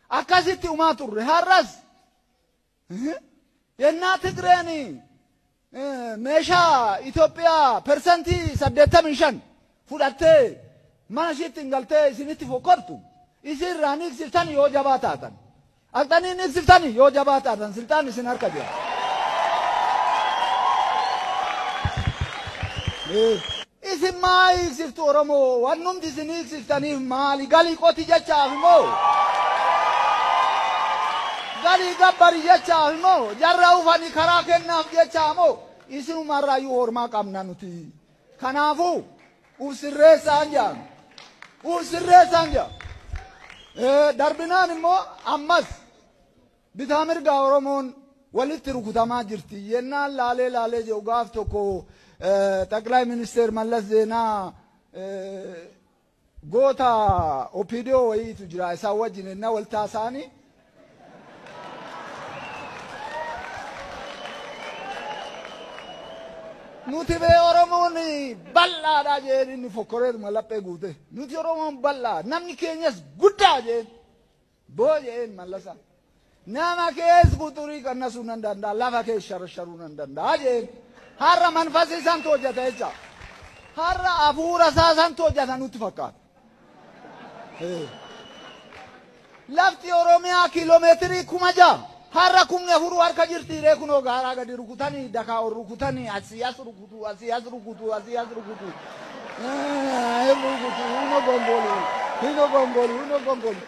akkasitti umaa turre har'as yennaa Tigreen meeshaa Itoophiyaa persentii 85 fudhattee mana ishiitti hin galtee isinitti fokkortu isin niqsiftan yoo jabaa taatan aqxanii niqsiftan yoo jabaa taatan siltaan isin harka jira. Isin maa iqsiftu Oromoo wannumti isin iqsiftaniif maali galii qoti jechaaf moo galii gabbari jechaaf moo jarra ufani karaa kennaaf jechaaf moo isinumarraayyuu hormaa qabna nuti kanaafuu uf sirreessaan jaa darbinaan immoo ammas bitaa mirgaa Oromoon walitti rukutamaa jirti yennaan laalee jedhu gaaf tokko ጠቅላይ ሚኒስትር መለስ ዜና ጎታ ኦፒዲዮ ወይቱ ጅራ ሳወጅንና ወልታሳኒ ኑቲ በኦሮሞን ባላዳ ጀን ፎኮሬት መለጴ ጉቴ ኑቲ ኦሮሞን ባላ ናምኒ ኬኛስ ጉዳ ጀን ቦጀን መለሳ ናማ ኬስ ጉቱሪ ከነሱ ነንዳንዳ ላፋ ኬስ ሸርሸሩ ነንዳንዳ ጀን har'a manfasi isaan hojjeta jecha har'a hafuura isaa isaan hojjeta nutti fakkaata. Lafti Oromiyaa kiiloomeetirii 6,000 har'a 4,000 harka jirti ree kunoo gaaraa gadi rukutanii dakaa ol rukutanii asii as rukutu hino gongoli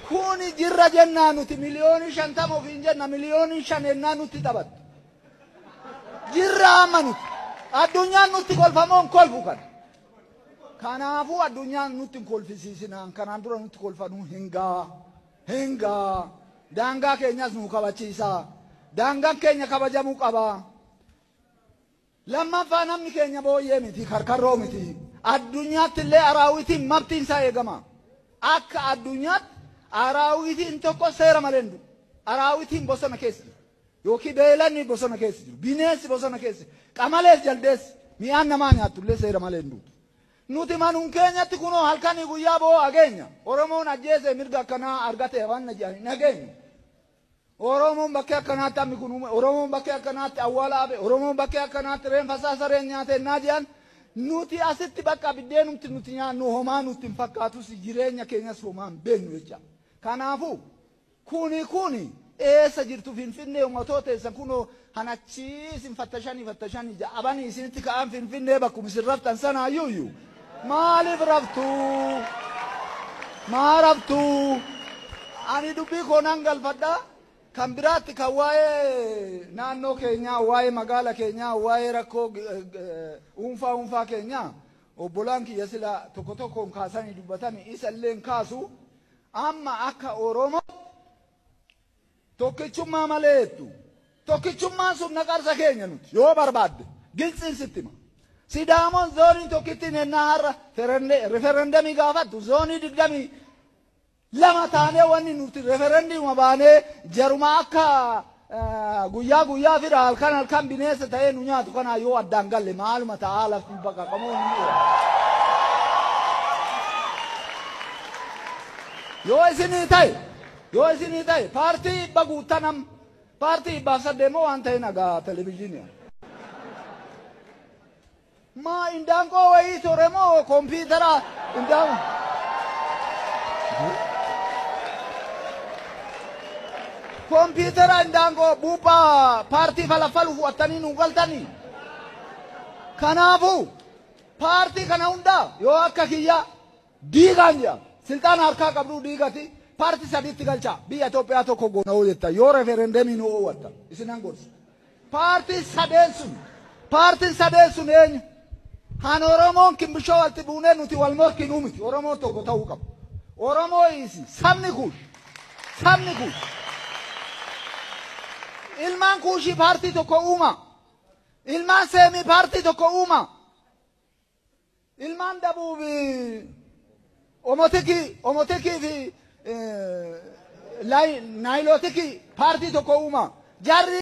kuni jirra jennaa nuti miliyoonii 50 ofiin jenna miliyoonii 5 ennaa nutti taphatu. Jirra amanut addunyaan nutti kolfamoon kolfu kan kanaafuu addunyaan nutti kolfisiisinaan kanaan dura nutti kolfanu hingaa daangaa keenyas nu kabachiisa daangaan keenya kabajamuu qaba lammaffaa namni keenya booyyee miti karkarroo miti addunyaatti illee araawitiin mabtiin isaa eegama akka addunyaatti araawitiin tokko seera malee hin du'u araawitiin bosona keessa yookiin beelanni bosona keessa jiru bineensi bosona keessa qamalees jaldeessi mi'aan namaa nyaatullee seera malee hin duutu nuti manuun keenyatti kunoo halkanii guyyaa boo ageenya Oromoon ajjeese mirga akkanaa argate waan jedhanii nageenya Oromoon bakkee akkanaatti ammi kun uume Oromoon bakkee akkanaatti awwaala abe Oromoon bakkee akkanaatti reenfasaa sareen nyaate naa jedhan nuti asitti bakka biddeenumti nuti nyaannu homaa nutti hin fakkaatus jireenya keenyas homaan beeknu jecha kanaafuu kuni eessa jirtu Finfinnee ummatoota eessan kunoo hanachiisin fattashanii ja'abanii isinitti ka'an Finfinnee bakkuma isin raftan sana ayyuuyyu maaliif raftu ani dubbii koonaan galfadhaa kan biraatti kan waa'ee naannoo keenyaa waa'ee magaala keenyaa waa'ee rakkoo dhuunfaa keenyaa obbolaan kiyya sila tokkoon kaasanii dubbatanii isalleen kaasu amma akka Oromoo tokkichummaa maleettu tokkichummaan sun naqarsa keenya nuti yoo barbaadde giltsiin sittima Sidaamoon zoonii tokkittiin ennaa har'a referendamii gaafattu zoonii 22 taanee wanni nuti referenduma baanee jaruma akka guyyaa fira halkan bineensa ta'ee nu nyaatu kana yoo addaan galle maaluma ta'aa lafti bakka qamoo yoo isinii ta'e paartii baguuttanam paartii baafsaddeemoo waan ta'e nagaa televizyiiniya maa indaanqoo wayii toremoo kompiitara indaanqoo kompiitara indaanqoo buuphaa paartii falaffalu fu'attanii nu galtanii kanaafu paartii kana hundaa yoo akka kiyya diigaan jira siltaan harkaa qabduu diigati paartii sadiitti galcha biyya Itoophiyaa tokko goona hojjetta yoo referendamii nu oowwatta isinan gorsa paartiin sadeen sun eenyu han Oromoon kimbishoo walti buunee nuti wal morkinuu miti Oromoon tokko ta'uu qaba Oromoo isi sabni kun ilmaan kuushii paartii tokko uuma ilmaan seemii paartii tokko uuma ilmaan dabuubi omotikii fi naayilootikii paartii tokko uuma jarri